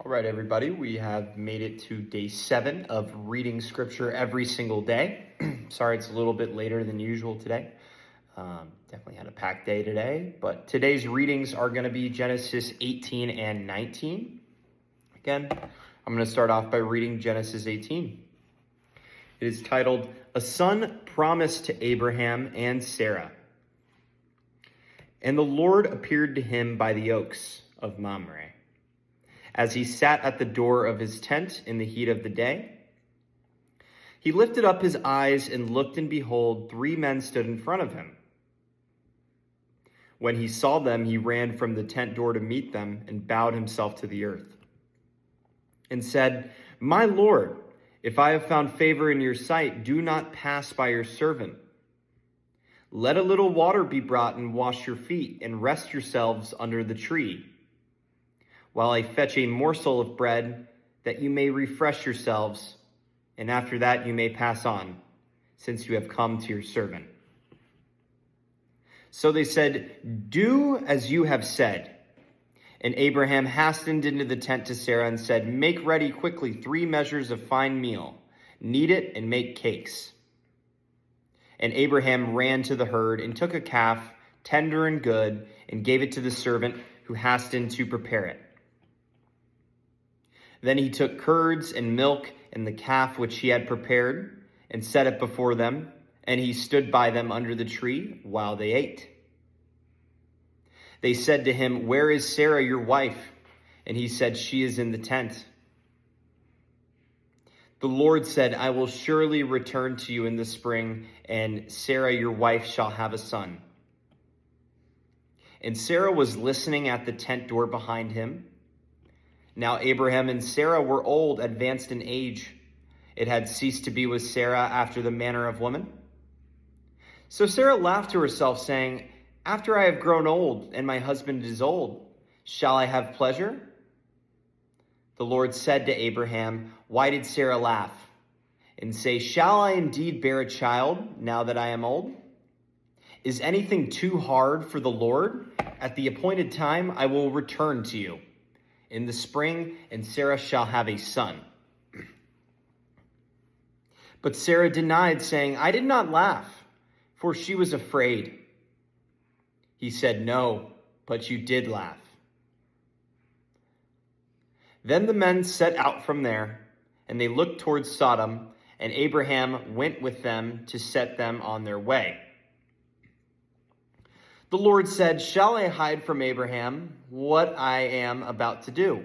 All right, everybody, we have made it to day 7 of reading scripture every single day. Sorry, it's a little bit later than usual today. Definitely had a packed day today, but today's readings are going to be Genesis 18 and 19. Again, I'm going to start off by reading Genesis 18. It is titled, A Son Promised to Abraham and Sarah. And the Lord appeared to him by the oaks of Mamre, as he sat at the door of his tent in the heat of the day. He lifted up his eyes and looked, and behold, 3 men stood in front of him. When he saw them, he ran from the tent door to meet them and bowed himself to the earth and said, My Lord, if I have found favor in your sight, do not pass by your servant. Let a little water be brought and wash your feet and rest yourselves under the tree, while I fetch a morsel of bread, that you may refresh yourselves, and after that you may pass on, since you have come to your servant. So they said, Do as you have said. And Abraham hastened into the tent to Sarah and said, Make ready quickly 3 measures of fine meal, knead it and make cakes. And Abraham ran to the herd and took a calf, tender and good, and gave it to the servant who hastened to prepare it. Then he took curds and milk and the calf which he had prepared and set it before them, and he stood by them under the tree while they ate. They said to him, Where is Sarah, your wife? And he said, She is in the tent. The Lord said, I will surely return to you in the spring, and Sarah, your wife, shall have a son. And Sarah was listening at the tent door behind him. Now Abraham and Sarah were old, advanced in age. It had ceased to be with Sarah after the manner of woman. So Sarah laughed to herself, saying, After I have grown old, and my husband is old, shall I have pleasure? The Lord said to Abraham, Why did Sarah laugh and say, Shall I indeed bear a child now that I am old? Is anything too hard for the Lord? At the appointed time I will return to you in the spring, and Sarah shall have a son. But Sarah denied, saying, I did not laugh, for she was afraid. He said, No, but you did laugh. Then the men set out from there, and they looked towards Sodom, and Abraham went with them to set them on their way. The Lord said, Shall I hide from Abraham what I am about to do?